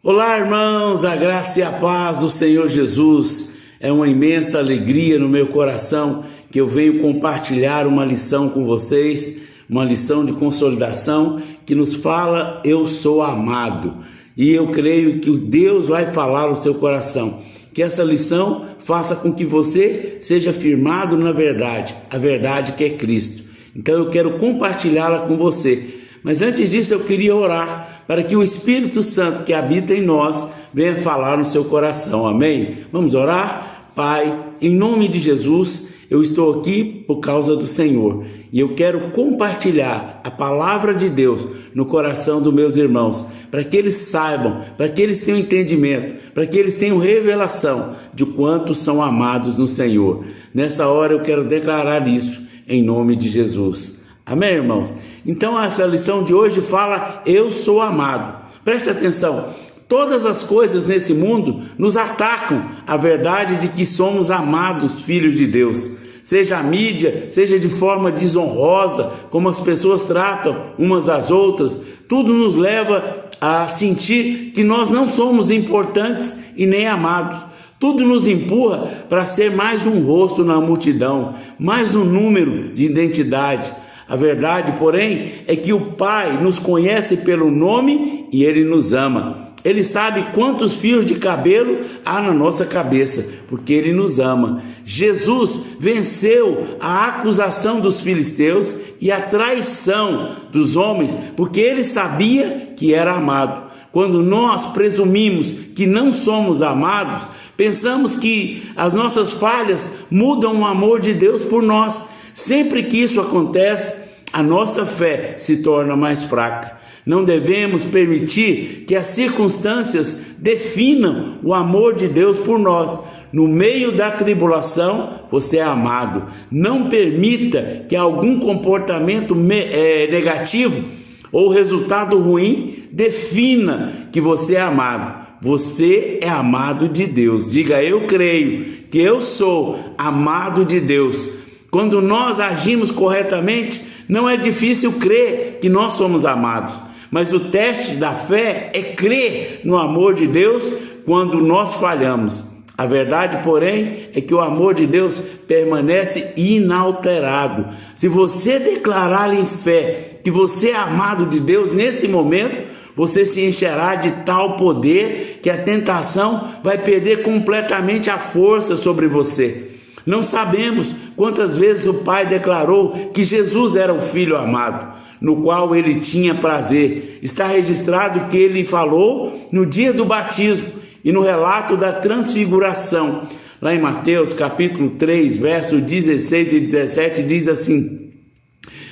Olá, irmãos, a graça e a paz do Senhor Jesus. É uma imensa alegria no meu coração que eu venho compartilhar uma lição com vocês, uma lição de consolidação que nos fala: eu sou amado. E eu creio que Deus vai falar ao seu coração. Que essa lição faça com que você seja firmado na verdade, a verdade que é Cristo. Então eu quero compartilhá-la com você. Mas antes disso eu queria orar para que o Espírito Santo que habita em nós venha falar no seu coração, amém? Vamos orar? Pai, em nome de Jesus, eu estou aqui por causa do Senhor e eu quero compartilhar a palavra de Deus no coração dos meus irmãos, para que eles saibam, para que eles tenham entendimento, para que eles tenham revelação de quanto são amados no Senhor. Nessa hora eu quero declarar isso em nome de Jesus. Amém, irmãos? Então essa lição de hoje fala: eu sou amado. Preste atenção, todas as coisas nesse mundo nos atacam a verdade de que somos amados filhos de Deus. Seja a mídia, seja de forma desonrosa, como as pessoas tratam umas às outras, tudo nos leva a sentir que nós não somos importantes e nem amados. Tudo nos empurra para ser mais um rosto na multidão, mais um número de identidade. A verdade, porém, é que o Pai nos conhece pelo nome e Ele nos ama. Ele sabe quantos fios de cabelo há na nossa cabeça, porque Ele nos ama. Jesus venceu a acusação dos filisteus e a traição dos homens, porque Ele sabia que era amado. Quando nós presumimos que não somos amados, pensamos que as nossas falhas mudam o amor de Deus por nós. Sempre que isso acontece, a nossa fé se torna mais fraca. Não devemos permitir que as circunstâncias definam o amor de Deus por nós. No meio da tribulação, você é amado. Não permita que algum comportamento negativo ou resultado ruim defina que você é amado. Você é amado de Deus. Diga: eu creio que eu sou amado de Deus. Quando nós agimos corretamente, não é difícil crer que nós somos amados. Mas o teste da fé é crer no amor de Deus quando nós falhamos. A verdade, porém, é que o amor de Deus permanece inalterado. Se você declarar em fé que você é amado de Deus, nesse momento, você se encherá de tal poder que a tentação vai perder completamente a força sobre você. Não sabemos quantas vezes o Pai declarou que Jesus era o Filho amado, no qual ele tinha prazer. Está registrado que ele falou no dia do batismo e no relato da transfiguração. Lá em Mateus capítulo 3, versos 16 e 17, diz assim: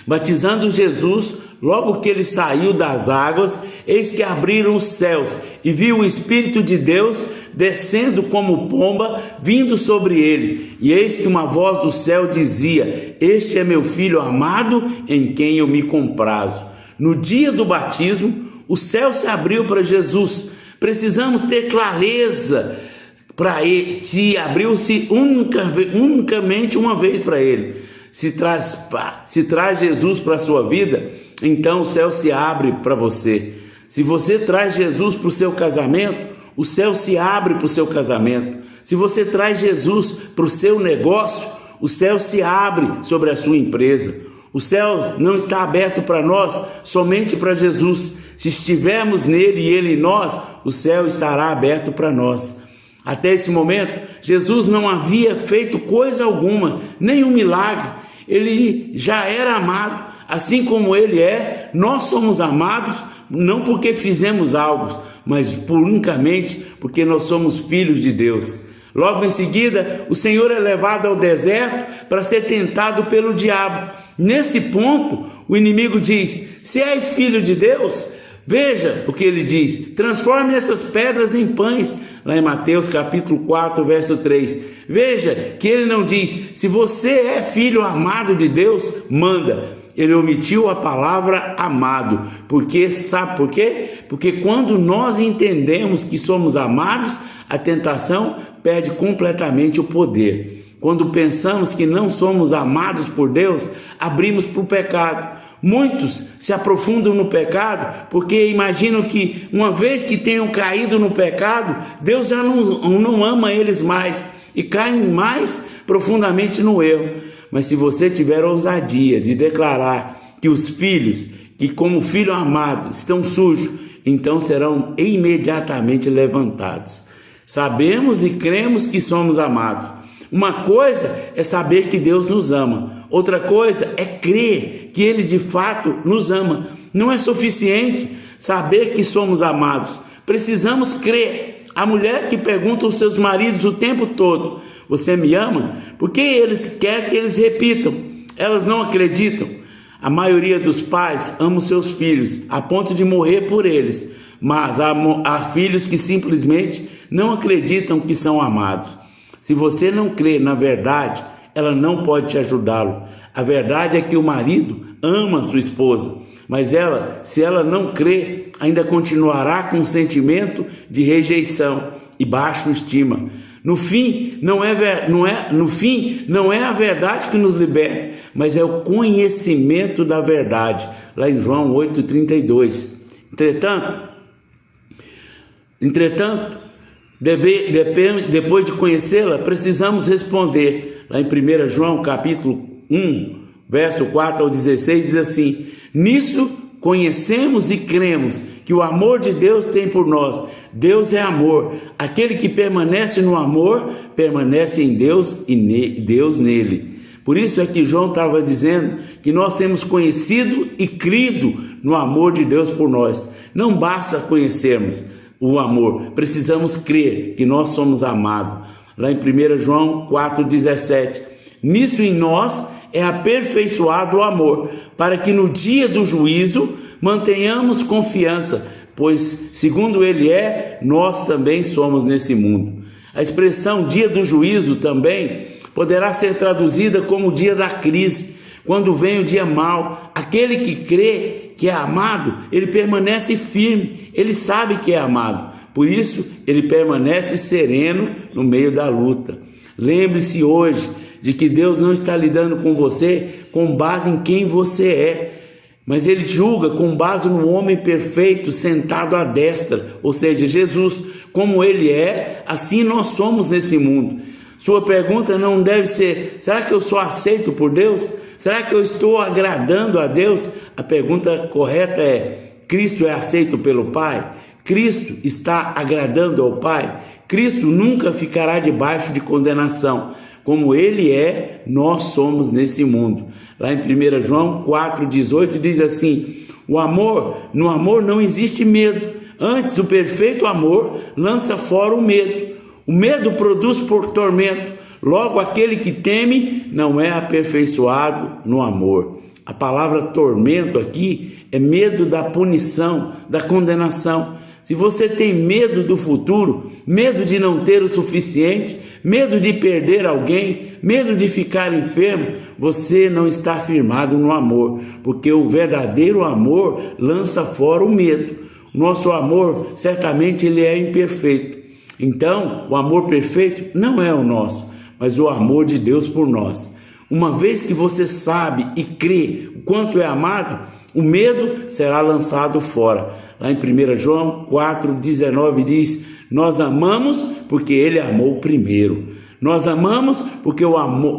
batizando Jesus, logo que ele saiu das águas, eis que abriram os céus, e viu o Espírito de Deus descendo como pomba, vindo sobre ele. E eis que uma voz do céu dizia: este é meu Filho amado, em quem eu me comprazo. No dia do batismo, o céu se abriu para Jesus. Precisamos ter clareza para ele, se abriu-se unicamente uma vez para ele. Se traz Jesus para a sua vida, então o céu se abre para você. Se você traz Jesus para o seu casamento, o céu se abre para o seu casamento. Se você traz Jesus para o seu negócio, o céu se abre sobre a sua empresa. O céu não está aberto para nós, somente para Jesus. Se estivermos nele e ele em nós, o céu estará aberto para nós. Até esse momento, Jesus não havia feito coisa alguma, nenhum milagre. Ele já era amado, assim como ele é. Nós somos amados não porque fizemos algo, mas unicamente porque nós somos filhos de Deus. Logo em seguida, o Senhor é levado ao deserto para ser tentado pelo diabo. Nesse ponto, o inimigo diz: se és filho de Deus, veja o que ele diz: transforme essas pedras em pães. Lá em Mateus capítulo 4, verso 3. Veja que ele não diz: se você é filho amado de Deus, manda. Ele omitiu a palavra amado. Sabe por quê? Porque quando nós entendemos que somos amados, a tentação perde completamente o poder. Quando pensamos que não somos amados por Deus, abrimos para o pecado. Muitos se aprofundam no pecado porque imaginam que uma vez que tenham caído no pecado, Deus já não ama eles mais e caem mais profundamente no erro. Mas se você tiver ousadia de declarar que os filhos, que como filho amado, estão sujos, então serão imediatamente levantados. Sabemos e cremos que somos amados. Uma coisa é saber que Deus nos ama. Outra coisa é crer que Ele de fato nos ama. Não é suficiente saber que somos amados. Precisamos crer. A mulher que pergunta aos seus maridos o tempo todo: você me ama? Porque eles querem que eles repitam. Elas não acreditam. A maioria dos pais ama os seus filhos a ponto de morrer por eles. Mas há filhos que simplesmente não acreditam que são amados. Se você não crê na verdade, ela não pode te ajudá-lo. A verdade é que o marido ama sua esposa, mas ela, se ela não crê, ainda continuará com um sentimento de rejeição e baixa estima. No fim, não é a verdade que nos liberta, mas é o conhecimento da verdade. Lá em João 8,32. Entretanto, depois de conhecê-la, precisamos responder. Lá em 1 João capítulo 1, verso 4 ao 16, diz assim: nisso conhecemos e cremos que o amor de Deus tem por nós. Deus é amor. Aquele que permanece no amor, permanece em Deus e Deus nele. Por isso é que João estava dizendo que nós temos conhecido e crido no amor de Deus por nós. Não basta conhecermos o amor, precisamos crer que nós somos amados. Lá em 1 João 4,17: nisso em nós é aperfeiçoado o amor, para que no dia do juízo mantenhamos confiança, pois segundo ele é, nós também somos nesse mundo. A expressão dia do juízo também poderá ser traduzida como dia da crise, quando vem o dia mau. Aquele que crê que é amado, ele permanece firme, ele sabe que é amado, por isso ele permanece sereno no meio da luta. Lembre-se hoje de que Deus não está lidando com você com base em quem você é, mas Ele julga com base no homem perfeito sentado à destra, ou seja, Jesus. Como Ele é, assim nós somos nesse mundo. Sua pergunta não deve ser: será que eu sou aceito por Deus? Será que eu estou agradando a Deus? A pergunta correta é: Cristo é aceito pelo Pai? Cristo está agradando ao Pai? Cristo nunca ficará debaixo de condenação. Como Ele é, nós somos nesse mundo. Lá em 1 João 4,18 diz assim: no amor não existe medo. Antes, o perfeito amor lança fora o medo. O medo produz por tormento. Logo, aquele que teme não é aperfeiçoado no amor. A palavra tormento aqui é medo da punição, da condenação. Se você tem medo do futuro, medo de não ter o suficiente, medo de perder alguém, medo de ficar enfermo, você não está firmado no amor, porque o verdadeiro amor lança fora o medo. Nosso amor, certamente, ele é imperfeito. Então, o amor perfeito não é o nosso, mas o amor de Deus por nós. Uma vez que você sabe e crê o quanto é amado, o medo será lançado fora. Lá em 1 João 4,19 diz: nós amamos porque Ele amou primeiro. Nós amamos porque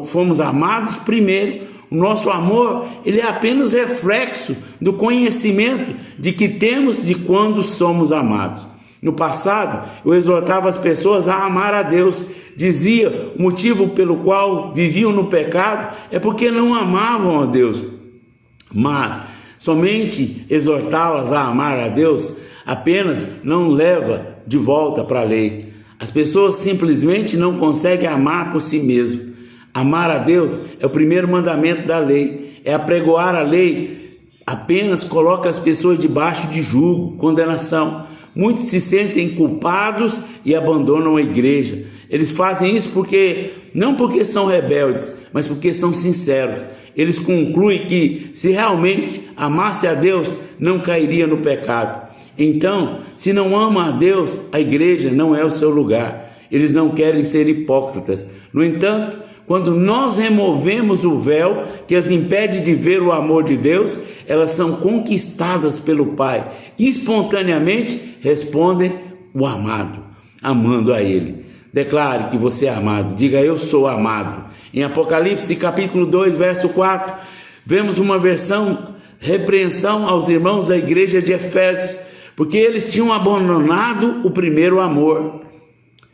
fomos amados primeiro. O nosso amor, ele é apenas reflexo do conhecimento de que temos de quando somos amados. No passado, eu exortava as pessoas a amar a Deus. Dizia o motivo pelo qual viviam no pecado é porque não amavam a Deus. Mas somente exortá-las a amar a Deus apenas não leva de volta para a lei. As pessoas simplesmente não conseguem amar por si mesmas. Amar a Deus é o primeiro mandamento da lei. É apregoar a lei apenas coloca as pessoas debaixo de julgo, condenação. Muitos se sentem culpados e abandonam a igreja. Eles fazem isso não porque são rebeldes, mas porque são sinceros. Eles concluem que se realmente amasse a Deus, não cairia no pecado. Então, se não ama a Deus, a igreja não é o seu lugar. Eles não querem ser hipócritas. No entanto, quando nós removemos o véu que as impede de ver o amor de Deus, elas são conquistadas pelo Pai. Espontaneamente respondem o amado, amando a Ele. Declare que você é amado. Diga: eu sou amado. Em Apocalipse capítulo 2, verso 4, vemos uma repreensão aos irmãos da igreja de Efésios, porque eles tinham abandonado o primeiro amor.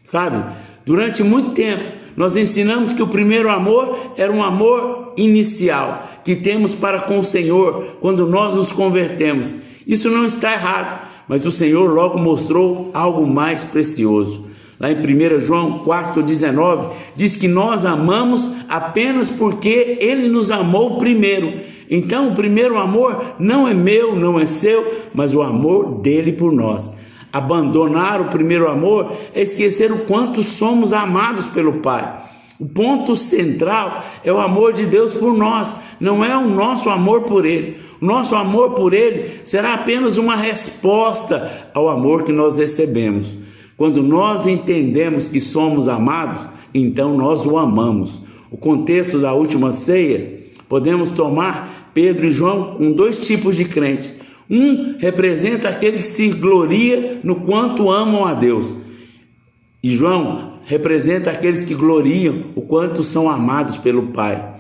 Sabe, durante muito tempo nós ensinamos que o primeiro amor era um amor inicial que temos para com o Senhor quando nós nos convertemos. Isso não está errado, mas o Senhor logo mostrou algo mais precioso. Lá em 1 João 4,19 diz que nós amamos apenas porque Ele nos amou primeiro. Então o primeiro amor não é meu, não é seu, mas o amor dele por nós. Abandonar o primeiro amor é esquecer o quanto somos amados pelo Pai. O ponto central é o amor de Deus por nós, não é o nosso amor por Ele. O nosso amor por Ele será apenas uma resposta ao amor que nós recebemos. Quando nós entendemos que somos amados, então nós o amamos. O contexto da última ceia, podemos tomar Pedro e João com dois tipos de crentes. Um representa aquele que se gloria no quanto amam a Deus. E João representa aqueles que gloriam o quanto são amados pelo Pai.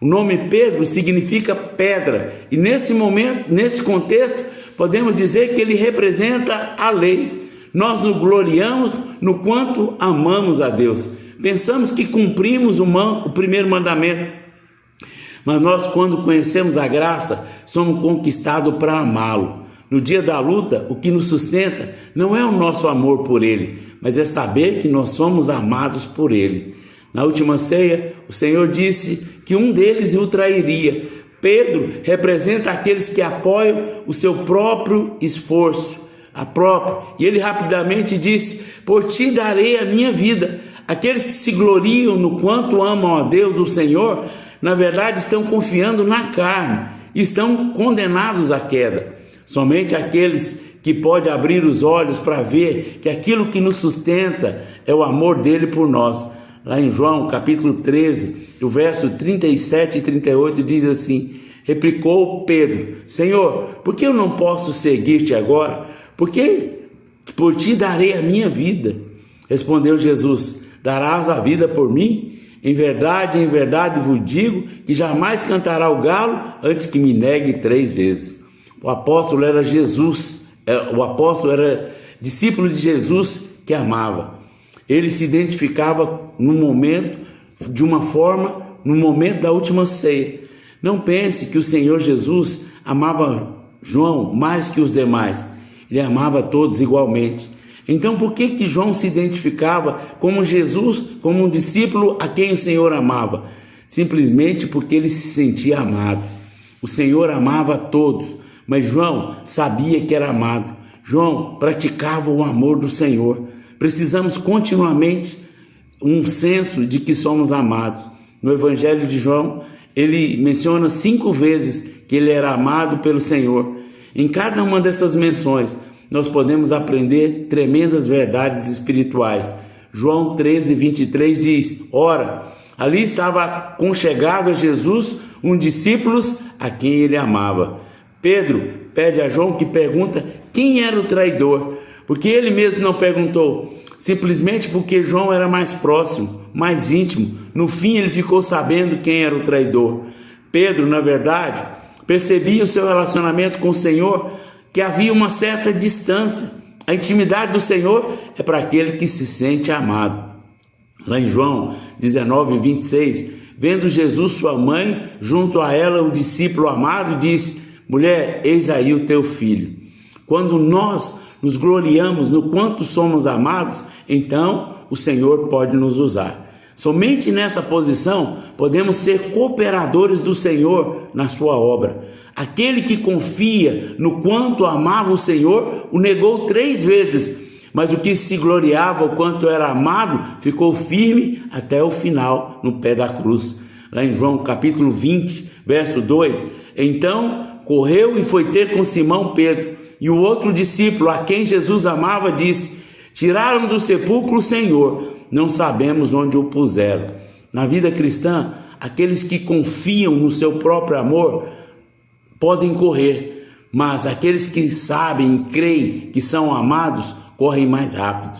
O nome Pedro significa pedra. E nesse momento, nesse contexto, podemos dizer que ele representa a lei. Nós nos gloriamos no quanto amamos a Deus. Pensamos que cumprimos o primeiro mandamento. Mas nós, quando conhecemos a graça, somos conquistados para amá-lo. No dia da luta, o que nos sustenta não é o nosso amor por Ele, mas é saber que nós somos amados por Ele. Na última ceia, o Senhor disse que um deles o trairia. Pedro representa aqueles que apoiam o seu próprio esforço, e ele rapidamente disse: por ti darei a minha vida. Aqueles que se gloriam no quanto amam a Deus, o Senhor, na verdade estão confiando na carne, estão condenados à queda. Somente aqueles que podem abrir os olhos para ver que aquilo que nos sustenta é o amor dele por nós. Lá em João capítulo 13, o verso 37 e 38 diz assim: replicou Pedro: Senhor, por que eu não posso seguir-te agora? Porque por ti darei a minha vida. Respondeu Jesus: darás a vida por mim? Em verdade vos digo que jamais cantará o galo antes que me negue 3 vezes. O apóstolo era discípulo de Jesus que amava. Ele se identificava no momento da última ceia. Não pense que o Senhor Jesus amava João mais que os demais. Ele amava todos igualmente. Então por que João se identificava como Jesus, como um discípulo a quem o Senhor amava? Simplesmente porque ele se sentia amado. O Senhor amava a todos, mas João sabia que era amado. João praticava o amor do Senhor. Precisamos continuamente um senso de que somos amados. No Evangelho de João, ele menciona 5 vezes que ele era amado pelo Senhor. Em cada uma dessas menções, nós podemos aprender tremendas verdades espirituais. João 13, 23 diz: ora, ali estava conchegado a Jesus um discípulo a quem ele amava. Pedro pede a João que pergunta quem era o traidor, porque ele mesmo não perguntou, simplesmente porque João era mais próximo, mais íntimo. No fim ele ficou sabendo quem era o traidor. Pedro, na verdade, percebia o seu relacionamento com o Senhor, que havia uma certa distância. A intimidade do Senhor é para aquele que se sente amado. Lá em João 19, 26, vendo Jesus sua mãe, junto a ela o discípulo amado, disse: mulher, eis aí o teu filho. Quando nós nos gloriamos no quanto somos amados, então o Senhor pode nos usar. Somente nessa posição podemos ser cooperadores do Senhor na sua obra. Aquele que confia no quanto amava o Senhor o negou 3 vezes, mas o que se gloriava o quanto era amado ficou firme até o final, no pé da cruz. Lá em João capítulo 20, verso 2, então correu e foi ter com Simão Pedro, e o outro discípulo a quem Jesus amava disse: Tiraram do sepulcro o Senhor, não sabemos onde o puseram. Na vida cristã, aqueles que confiam no seu próprio amor podem correr, mas aqueles que sabem e creem que são amados correm mais rápido.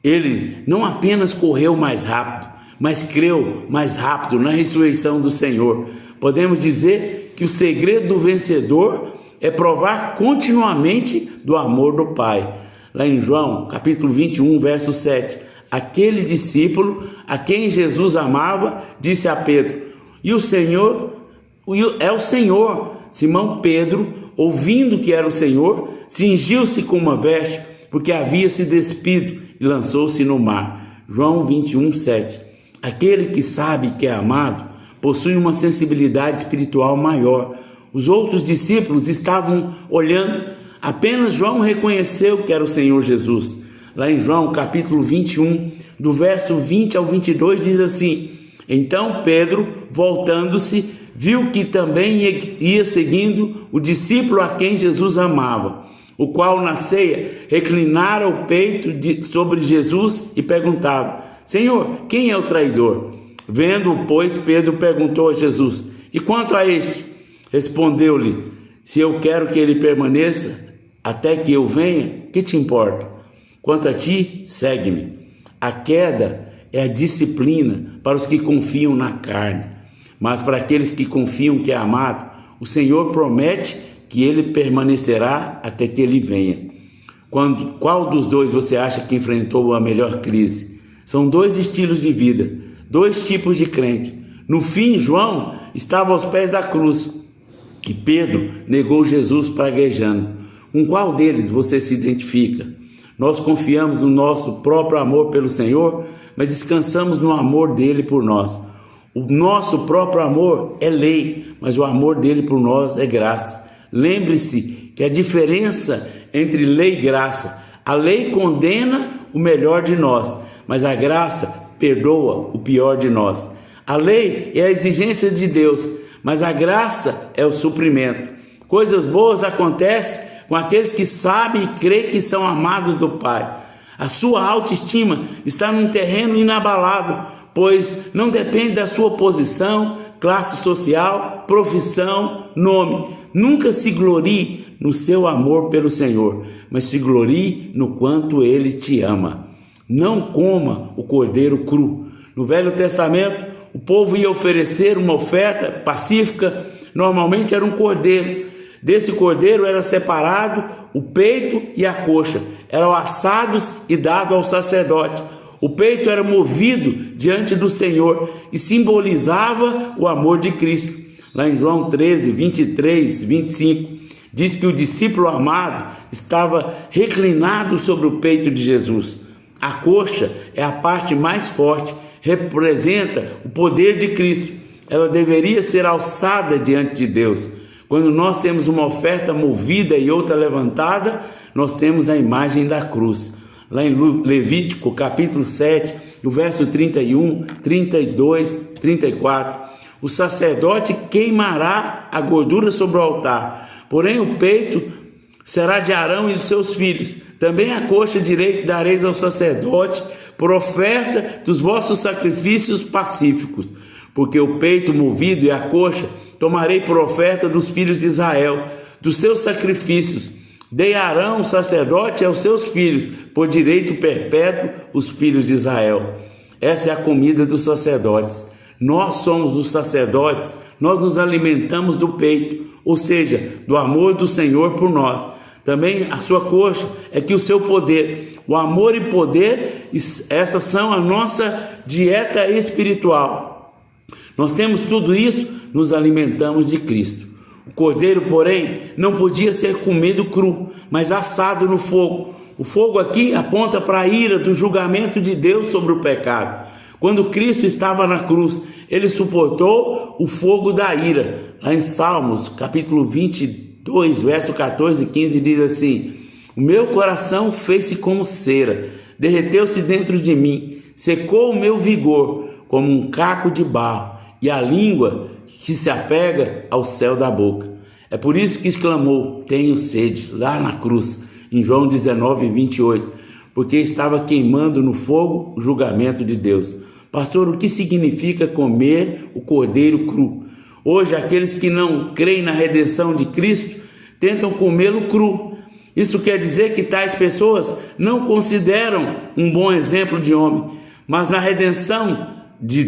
Ele não apenas correu mais rápido, mas creu mais rápido na ressurreição do Senhor. Podemos dizer que o segredo do vencedor é provar continuamente do amor do Pai. Lá em João, capítulo 21, verso 7, aquele discípulo a quem Jesus amava disse a Pedro: "E o Senhor, é o Senhor." Simão Pedro, ouvindo que era o Senhor, cingiu-se com uma veste, porque havia se despido, e lançou-se no mar. João 21, 7. Aquele que sabe que é amado possui uma sensibilidade espiritual maior. Os outros discípulos estavam olhando, apenas João reconheceu que era o Senhor Jesus. Lá em João capítulo 21, do verso 20 ao 22, diz assim: então Pedro, voltando-se, viu que também ia seguindo o discípulo a quem Jesus amava, o qual na ceia reclinara o peito sobre Jesus e perguntava: Senhor, quem é o traidor? Vendo-o, pois, Pedro perguntou a Jesus: e quanto a este? Respondeu-lhe: se eu quero que ele permaneça até que eu venha, que te importa? Quanto a ti, segue-me. A queda é a disciplina para os que confiam na carne, mas para aqueles que confiam que é amado, o Senhor promete que ele permanecerá até que ele venha. Qual dos dois você acha que enfrentou a melhor crise? São dois estilos de vida, dois tipos de crente. No fim, João estava aos pés da cruz e Pedro negou Jesus praguejando. Com qual deles você se identifica? Nós confiamos no nosso próprio amor pelo Senhor, mas descansamos no amor dele por nós. O nosso próprio amor é lei, mas o amor dele por nós é graça. Lembre-se que a diferença entre lei e graça: a lei condena o melhor de nós, mas a graça perdoa o pior de nós. A lei é a exigência de Deus, mas a graça é o suprimento. Coisas boas acontecem com aqueles que sabem e creem que são amados do Pai. A sua autoestima está num terreno inabalável, pois não depende da sua posição, classe social, profissão, nome. Nunca se glorie no seu amor pelo Senhor, mas se glorie no quanto Ele te ama. Não coma o cordeiro cru. No Velho Testamento, o povo ia oferecer uma oferta pacífica, normalmente era um cordeiro. Desse cordeiro era separado o peito e a coxa, eram assados e dados ao sacerdote. O peito era movido diante do Senhor e simbolizava o amor de Cristo. Lá em João 13, 23, 25, diz que o discípulo amado estava reclinado sobre o peito de Jesus. A coxa é a parte mais forte, representa o poder de Cristo. Ela deveria ser alçada diante de Deus. Quando nós temos uma oferta movida e outra levantada, nós temos a imagem da cruz. Lá em Levítico, capítulo 7, do verso 31, 32, 34, o sacerdote queimará a gordura sobre o altar, porém o peito será de Arão e dos seus filhos. Também a coxa direita dareis ao sacerdote por oferta dos vossos sacrifícios pacíficos, porque o peito movido e a coxa tomarei por oferta dos filhos de Israel, dos seus sacrifícios. Dei a Arão, o sacerdote, e aos seus filhos, por direito perpétuo, os filhos de Israel. Essa é a comida dos sacerdotes. Nós somos os sacerdotes, nós nos alimentamos do peito, ou seja, do amor do Senhor por nós. Também a sua coxa é que o seu poder, o amor e poder, essas são a nossa dieta espiritual. Nós temos tudo isso, nos alimentamos de Cristo. O cordeiro, porém, não podia ser comido cru, mas assado no fogo. O fogo aqui aponta para a ira do julgamento de Deus sobre o pecado. Quando Cristo estava na cruz, ele suportou o fogo da ira. Lá em Salmos, capítulo 22, verso 14 e 15, diz assim: o meu coração fez-se como cera, derreteu-se dentro de mim, secou o meu vigor como um caco de barro, e a língua que se apega ao céu da boca. É por isso que exclamou: tenho sede, lá na cruz, em João 19, 28. porque estava queimando no fogo o julgamento de Deus. Pastor, o que significa comer o cordeiro cru? Hoje, aqueles que não creem na redenção de Cristo tentam comê-lo cru. Isso quer dizer que tais pessoas não consideram um bom exemplo de homem, mas na redenção de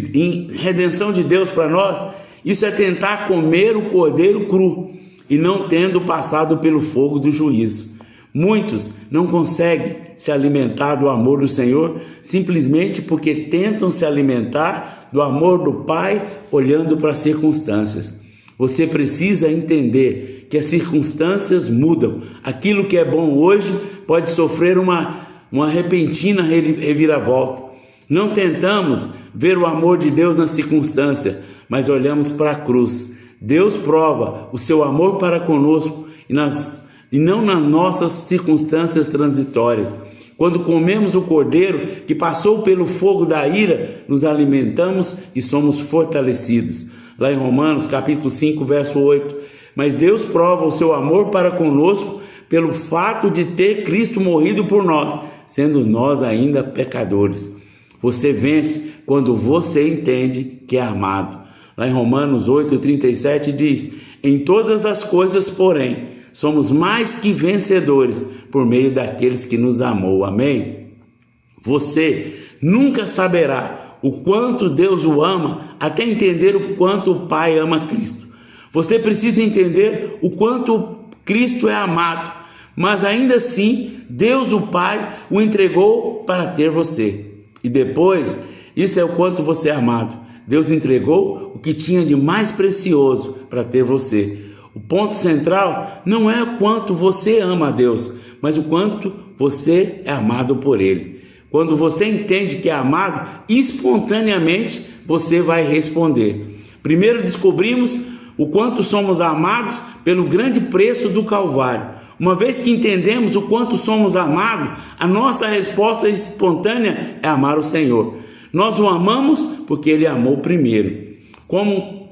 Deus para nós, isso é tentar comer o cordeiro cru e não tendo passado pelo fogo do juízo. Muitos não conseguem se alimentar do amor do Senhor simplesmente porque tentam se alimentar do amor do Pai olhando para as circunstâncias. Você precisa entender que as circunstâncias mudam. Aquilo que é bom hoje pode sofrer uma repentina reviravolta. Não tentamos ver o amor de Deus na circunstância, mas olhamos para a cruz. Deus prova o seu amor para conosco e não nas nossas circunstâncias transitórias. Quando comemos o cordeiro que passou pelo fogo da ira, nos alimentamos e somos fortalecidos. Lá em Romanos capítulo 5, verso 8. Mas Deus prova o seu amor para conosco pelo fato de ter Cristo morrido por nós, sendo nós ainda pecadores. Você vence quando você entende que é amado. Lá em Romanos 8:37 diz: em todas as coisas, porém, somos mais que vencedores por meio daqueles que nos amou. Amém? Você nunca saberá o quanto Deus o ama até entender o quanto o Pai ama Cristo. Você precisa entender o quanto Cristo é amado, mas ainda assim Deus o Pai o entregou para ter você. E depois, isso é o quanto você é amado. Deus entregou o que tinha de mais precioso para ter você. O ponto central não é o quanto você ama a Deus, mas o quanto você é amado por Ele. Quando você entende que é amado, espontaneamente você vai responder. Primeiro descobrimos o quanto somos amados pelo grande preço do Calvário. Uma vez que entendemos o quanto somos amados, a nossa resposta espontânea é amar o Senhor. Nós o amamos porque Ele amou primeiro. Como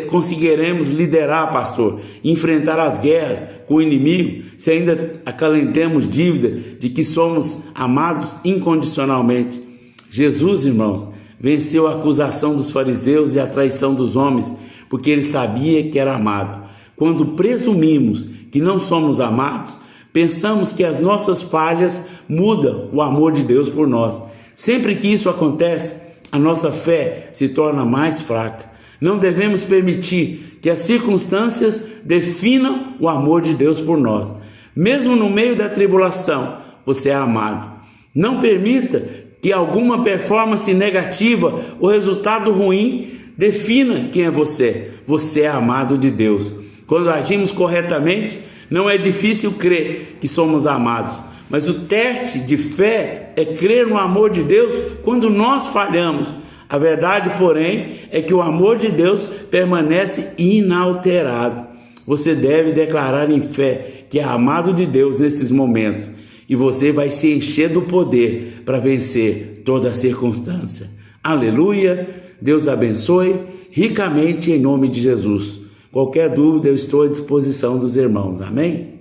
conseguiremos liderar, pastor, enfrentar as guerras com o inimigo, se ainda acalentemos dívida de que somos amados incondicionalmente? Jesus, irmãos, venceu a acusação dos fariseus e a traição dos homens, porque Ele sabia que era amado. Quando presumimos que não somos amados, pensamos que as nossas falhas mudam o amor de Deus por nós. Sempre que isso acontece, a nossa fé se torna mais fraca. Não devemos permitir que as circunstâncias definam o amor de Deus por nós. Mesmo no meio da tribulação, você é amado. Não permita que alguma performance negativa ou resultado ruim defina quem é você. Você é amado de Deus. Quando agimos corretamente, não é difícil crer que somos amados. Mas o teste de fé é crer no amor de Deus quando nós falhamos. A verdade, porém, é que o amor de Deus permanece inalterado. Você deve declarar em fé que é amado de Deus nesses momentos. E você vai se encher do poder para vencer toda circunstância. Aleluia! Deus abençoe ricamente em nome de Jesus. Qualquer dúvida, eu estou à disposição dos irmãos. Amém?